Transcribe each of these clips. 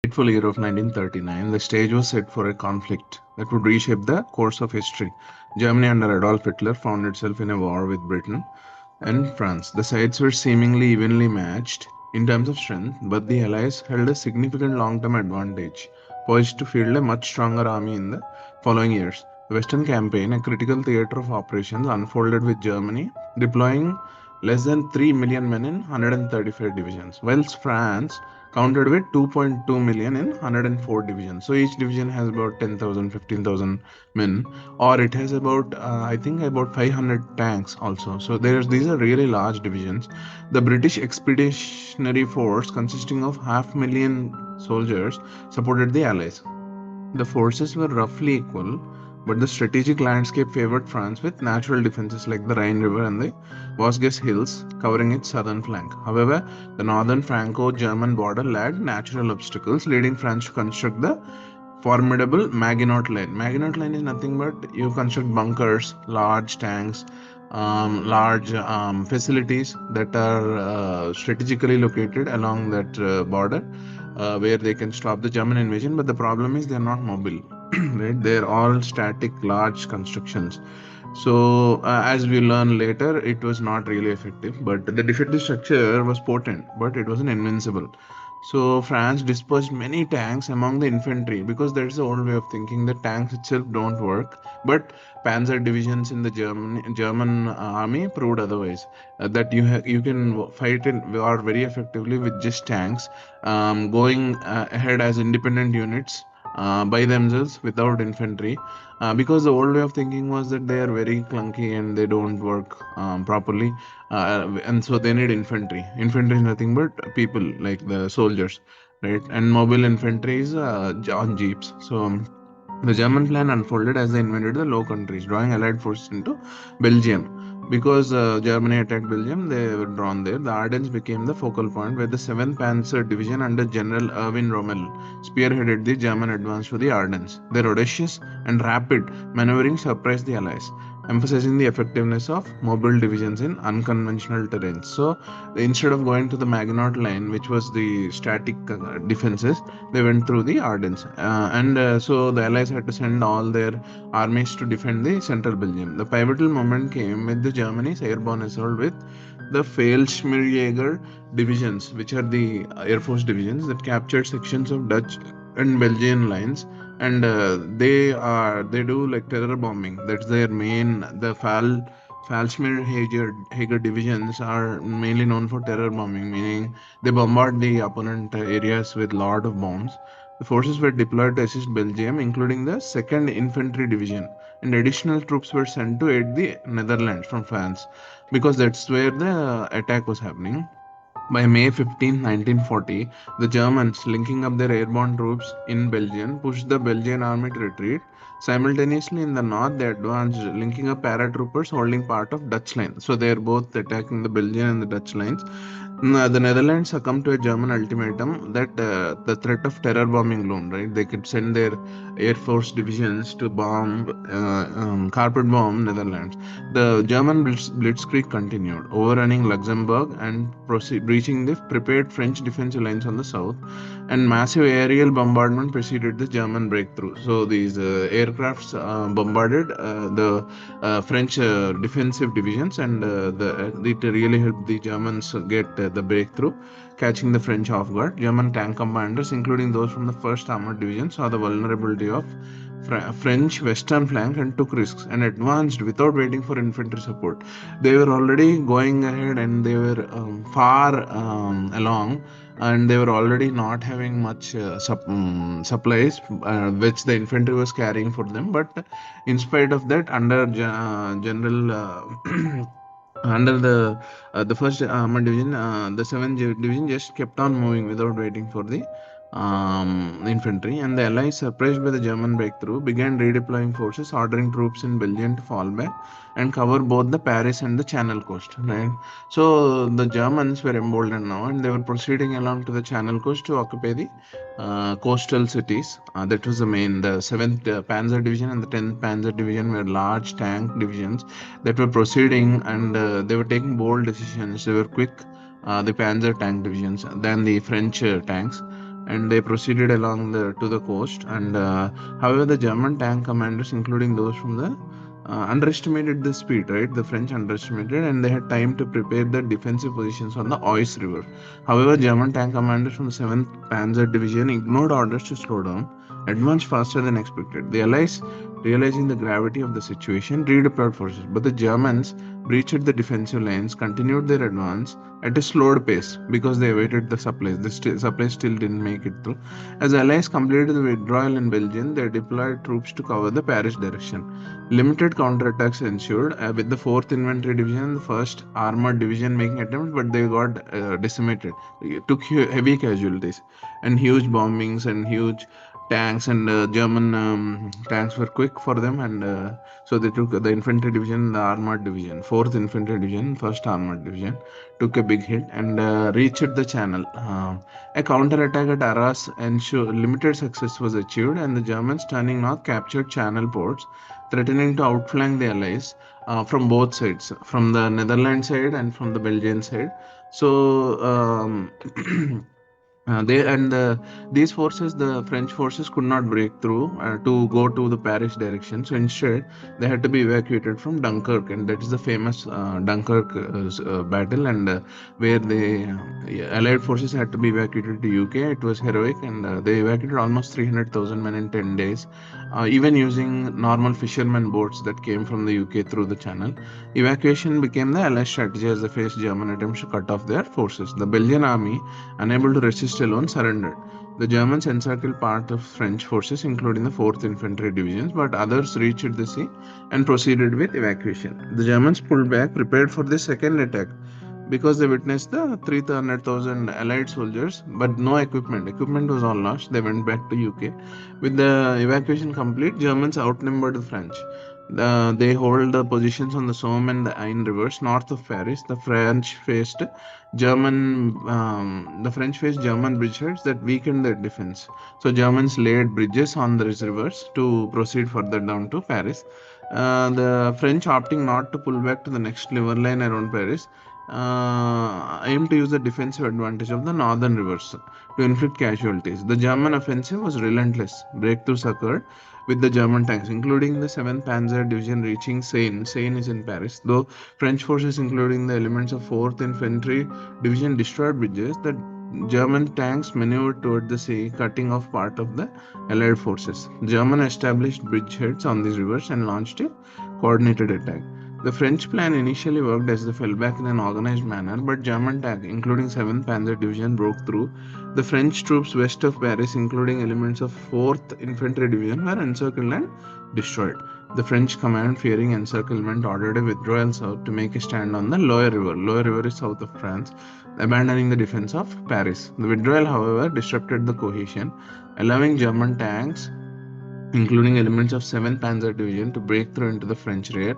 fateful year of 1939, the stage was set for a conflict that would reshape the course of history. Germany under Adolf Hitler found itself in a war with Britain and France. The sides were seemingly evenly matched in terms of strength, but the Allies held a significant long term advantage, poised to field a much stronger army in the following years. The Western Campaign, a critical theater of operations, unfolded with Germany deploying less than 3 million men in 135 divisions, whilst France counted with 2.2 million in 104 divisions. So each division has about 10,000, 15,000 men, or it has about I think about 500 tanks also. So there's these are really large divisions. The British Expeditionary Force, consisting of half million soldiers, supported the Allies. The forces were roughly equal, but the strategic landscape favored France with natural defenses like the Rhine River and the Vosges Hills covering its southern flank. However, the northern Franco German border lacked natural obstacles, leading France to construct the formidable Maginot Line. Maginot Line is nothing but you construct bunkers, large tanks, large facilities that are strategically located along that border where they can stop the German invasion. But the problem is they're not mobile, right? They're all static, large constructions. So, as we learn later, it was not really effective. But the defensive structure was potent, but it wasn't invincible. So France dispersed many tanks among the infantry because that's the old way of thinking that tanks itself don't work. But Panzer divisions in the German army proved otherwise. That you can fight in war very effectively with just tanks, going ahead as independent units by themselves without infantry, because the old way of thinking was that they are very clunky and they don't work properly, and so they need infantry. Infantry is nothing but people like the soldiers, right? And mobile infantry is on jeeps. So the German plan unfolded as they invaded the Low Countries, drawing Allied forces into Belgium. Because Germany attacked Belgium, they were drawn there. The Ardennes became the focal point, where the 7th Panzer Division under General Erwin Rommel spearheaded the German advance to the Ardennes. Their audacious and rapid maneuvering surprised the Allies, emphasizing the effectiveness of mobile divisions in unconventional terrains. So instead of going to the Maginot Line, which was the static defenses, they went through the Ardennes. So the Allies had to send all their armies to defend the central Belgium. The pivotal moment came with the Germany's airborne assault with the Fallschirmjäger divisions, which are the Air Force divisions that captured sections of Dutch and Belgian lines. And they do like terror bombing. That's their main. The Fallschirmjäger divisions are mainly known for terror bombing, meaning they bombard the opponent areas with lot of bombs. The forces were deployed to assist Belgium, including the 2nd Infantry Division, and additional troops were sent to aid the Netherlands from France because that's where the attack was happening. By May 15, 1940, the Germans, linking up their airborne troops in Belgium, pushed the Belgian army to retreat. Simultaneously, in the north, they advanced, linking up paratroopers holding part of Dutch line. So they are both attacking the Belgian and the Dutch lines. The Netherlands succumbed to a German ultimatum that the threat of terror bombing loomed. Right, they could send their air force divisions to carpet bomb Netherlands. The German blitzkrieg continued, overrunning Luxembourg and breaching the prepared French defensive lines on the south. And massive aerial bombardment preceded the German breakthrough. So these aircrafts bombarded the French defensive divisions, and it really helped the Germans get the breakthrough, catching the French off guard. German tank commanders, including those from the 1st Armored Division, saw the vulnerability of French western flank and took risks and advanced without waiting for infantry support. They were already going ahead and they were far along, and they were already not having much supplies which the infantry was carrying for them. But in spite of that, under General under the 1st Armored Division, the 7th Division just kept on moving without waiting for the infantry, and the Allies, surprised by the German breakthrough, began redeploying forces, ordering troops in Belgium to fall back and cover both the Paris and the Channel coast. Right, so the Germans were emboldened now, and they were proceeding along to the Channel coast to occupy the coastal cities. That was the main. The 7th Panzer Division and the 10th Panzer Division were large tank divisions that were proceeding, and they were taking bold decisions. They were quick, the Panzer tank divisions, than the French tanks. and they proceeded along to the coast. And however, the German tank commanders, including those from the underestimated the speed, right? The French underestimated, and they had time to prepare the defensive positions on the Oise River. However, German tank commanders from the 7th Panzer Division ignored orders to slow down, advanced faster than expected. The Allies, realizing the gravity of the situation, redeployed forces, but the Germans breached the defensive lines, continued their advance at a slowed pace because they awaited the supplies. The supplies still didn't make it through. As Allies completed the withdrawal in Belgium, they deployed troops to cover the Paris direction. Limited counterattacks ensued, with the 4th Infantry Division and the 1st Armoured Division making attempts, but they got decimated. It took heavy casualties and huge bombings and huge tanks, and German tanks were quick for them, and so they took the Infantry Division, the Armoured Division, 4th Infantry Division, 1st Armoured Division, took a big hit and reached the channel. A counter-attack at Arras ensured limited success was achieved, and the Germans turning north captured channel ports, threatening to outflank the Allies from both sides, from the Netherlands side and from the Belgian side. So these forces, the French forces, could not break through to go to the Paris direction. So instead, they had to be evacuated from Dunkirk, and that is the famous Dunkirk battle, and where the Allied forces had to be evacuated to UK. It was heroic, and they evacuated almost 300,000 men in 10 days, even using normal fishermen boats that came from the UK through the channel. Evacuation became the Allied strategy as they faced German attempts to cut off their forces. The Belgian army, unable to resist alone, surrendered. The Germans encircled part of French forces, including the 4th Infantry Divisions, but others reached the sea and proceeded with evacuation. The Germans pulled back, prepared for the second attack, because they witnessed the 300,000 Allied soldiers, but no equipment. Equipment was all lost. They went back to UK. With the evacuation complete, Germans outnumbered the French. They hold the positions on the Somme and the Ain rivers north of Paris. The French faced German bridgeheads that weakened their defense. So Germans laid bridges on these rivers to proceed further down to Paris. The French, opting not to pull back to the next river line around Paris, aimed to use the defensive advantage of the northern rivers to inflict casualties. The German offensive was relentless. Breakthroughs occurred with the German tanks, including the 7th Panzer Division reaching Seine. Seine is in Paris. Though French forces, including the elements of 4th Infantry Division, destroyed bridges, the German tanks maneuvered toward the sea, cutting off part of the Allied forces. Germany established bridgeheads on these rivers and launched a coordinated attack. The French plan initially worked as they fell back in an organized manner, but German tanks, including 7th Panzer Division, broke through. The French troops west of Paris, including elements of 4th Infantry Division, were encircled and destroyed. The French command, fearing encirclement, ordered a withdrawal south to make a stand on the Loire River. Loire River is south of France, abandoning the defense of Paris. The withdrawal, however, disrupted the cohesion, allowing German tanks, including elements of 7th Panzer Division, to break through into the French rear.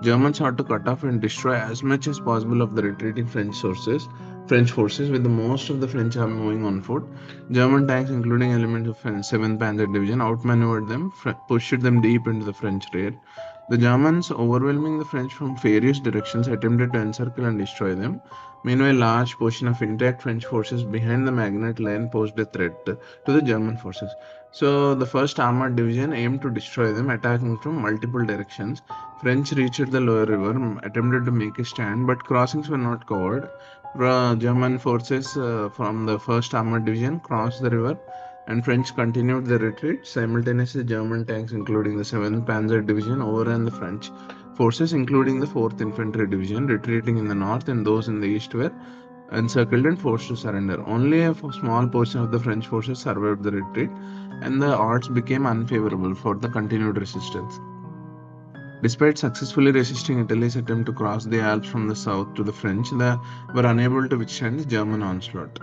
Germans sought to cut off and destroy as much as possible of the retreating French forces, with the most of the French army moving on foot. German tanks, including elements of 7th Panzer Division, outmaneuvered them, pushed them deep into the French rear. The Germans, overwhelming the French from various directions, attempted to encircle and destroy them. Meanwhile, a large portion of intact French forces behind the Maginot Line posed a threat to the German forces. So the 1st Armored Division aimed to destroy them, attacking from multiple directions. French reached the Loire River, attempted to make a stand, but crossings were not covered. German forces from the 1st Armored Division crossed the river, and French continued their retreat. Simultaneously, German tanks, including the 7th Panzer Division, overran the French forces, including the 4th Infantry Division, retreating in the north, and those in the east were encircled and forced to surrender. Only a small portion of the French forces survived the retreat, and the odds became unfavorable for the continued resistance. Despite successfully resisting Italy's attempt to cross the Alps from the south to the French, they were unable to withstand the German onslaught.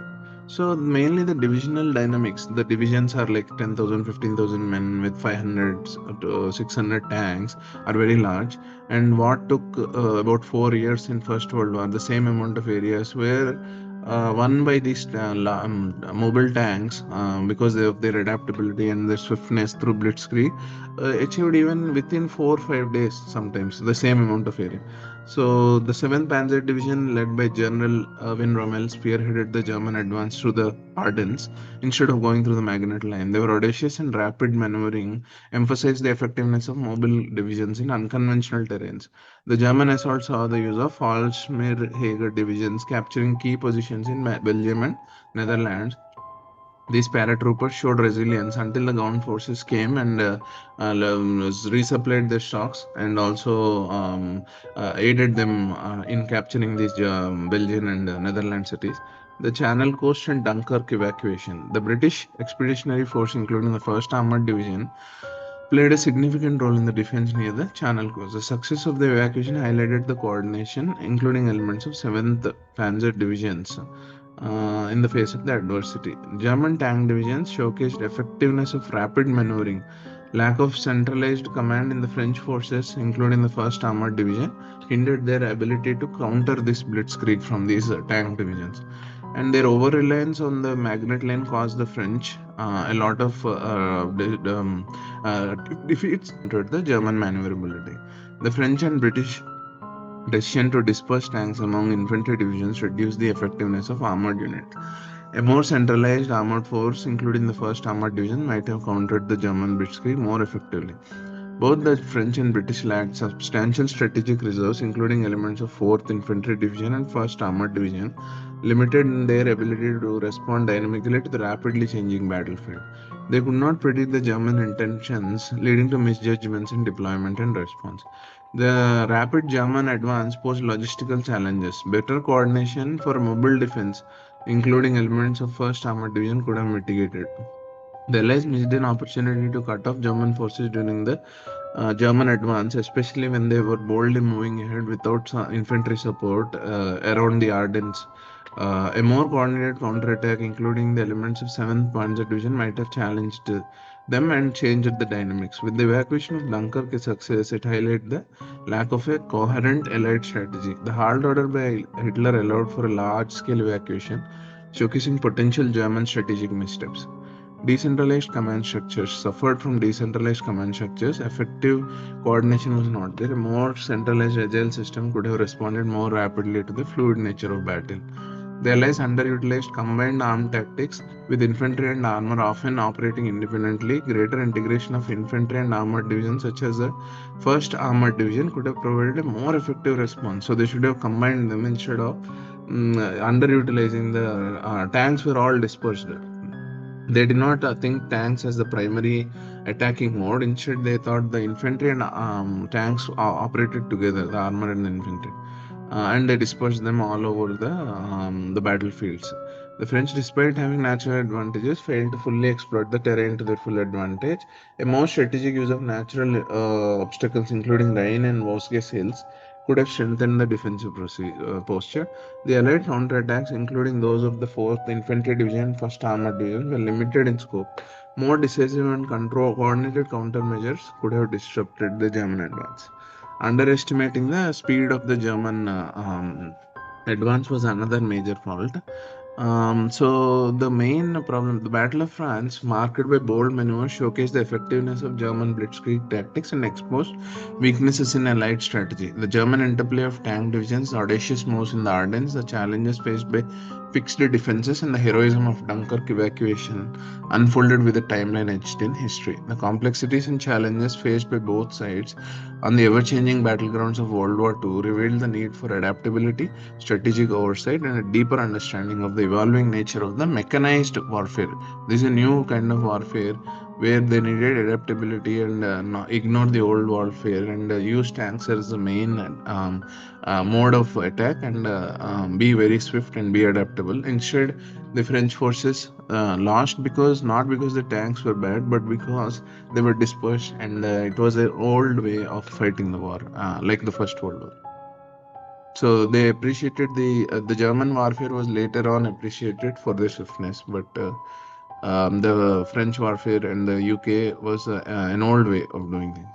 So mainly the divisional dynamics. The divisions are like 10,000, 15,000 men with 500 to 600 tanks, are very large. And what took about 4 years in First World War, the same amount of areas were won by these mobile tanks, because of their adaptability and their swiftness through blitzkrieg, achieved even within 4 or 5 days, sometimes the same amount of area. So the 7th Panzer Division, led by General Erwin Rommel, spearheaded the German advance through the Ardennes instead of going through the Maginot Line. They were audacious and rapid maneuvering, emphasized the effectiveness of mobile divisions in unconventional terrains. The German assault saw the use of Fallschirmjäger divisions capturing key positions in Belgium and Netherlands. These paratroopers showed resilience until the ground forces came and resupplied their stocks and also aided them in capturing these Belgian and Netherlands cities. The Channel Coast and Dunkirk evacuation. The British Expeditionary Force, including the 1st Armoured Division, played a significant role in the defense near the Channel Coast. The success of the evacuation highlighted the coordination, including elements of 7th Panzer Divisions, in the face of the adversity. German tank divisions showcased effectiveness of rapid maneuvering. Lack of centralized command in the French forces, including the 1st Armored Division, hindered their ability to counter this blitzkrieg from these tank divisions. And their over reliance on the Magnet Line caused the French a lot of defeats, entered the German maneuverability. The French and British decision to disperse tanks among infantry divisions reduced the effectiveness of armored units. A more centralized armored force, including the 1st Armored Division, might have countered the German blitzkrieg more effectively. Both the French and British lacked substantial strategic reserves, including elements of 4th Infantry Division and 1st Armored Division, limited in their ability to respond dynamically to the rapidly changing battlefield. They could not predict the German intentions, leading to misjudgments in deployment and response. The rapid German advance posed logistical challenges. Better coordination for mobile defense, including elements of 1st Armored Division, could have mitigated. The Allies missed an opportunity to cut off German forces during the German advance, especially when they were boldly moving ahead without infantry support around the Ardennes. A more coordinated counterattack, including the elements of 7th Panzer Division, might have challenged them and changed the dynamics. With the evacuation of Dunkirk a success, it highlighted the lack of a coherent Allied strategy. The hard order by Hitler allowed for a large scale evacuation, showcasing potential German strategic missteps. Decentralized command structures suffered from decentralized command structures. Effective coordination was not there. A more centralized agile system could have responded more rapidly to the fluid nature of battle. The Allies underutilized combined armed tactics, with infantry and armor often operating independently. Greater integration of infantry and armored divisions, such as the 1st Armored Division, could have provided a more effective response. So they should have combined them instead of underutilizing the tanks were all dispersed. They did not think tanks as the primary attacking mode. Instead, they thought the infantry and tanks operated together, the armor and the infantry, and they dispersed them all over the battlefields. The French, despite having natural advantages, failed to fully exploit the terrain to their full advantage. A more strategic use of natural obstacles, including Rhine and Vosges hills, could have strengthened the defensive posture. The Allied counterattacks, including those of the 4th Infantry Division and 1st Armored Division, were limited in scope. More decisive and coordinated countermeasures could have disrupted the German advance. Underestimating the speed of the German advance was another major fault. So the main problem, the Battle of France, marked by bold maneuvers, showcased the effectiveness of German blitzkrieg tactics and exposed weaknesses in Allied strategy. The German interplay of tank divisions, audacious moves in the Ardennes, the challenges faced by fixed defenses, and the heroism of Dunkirk evacuation unfolded with a timeline etched in history. The complexities and challenges faced by both sides on the ever-changing battlegrounds of World War II revealed the need for adaptability, strategic oversight, and a deeper understanding of the evolving nature of the mechanized warfare. This is a new kind of warfare where they needed adaptability and ignore the old warfare and use tanks as the main mode of attack and be very swift and be adaptable. Instead, the French forces lost because not because the tanks were bad, but because they were dispersed and it was an old way of fighting the war, like the First World War. So they appreciated the German warfare was later on appreciated for their swiftness, but the French warfare and the UK was an old way of doing things.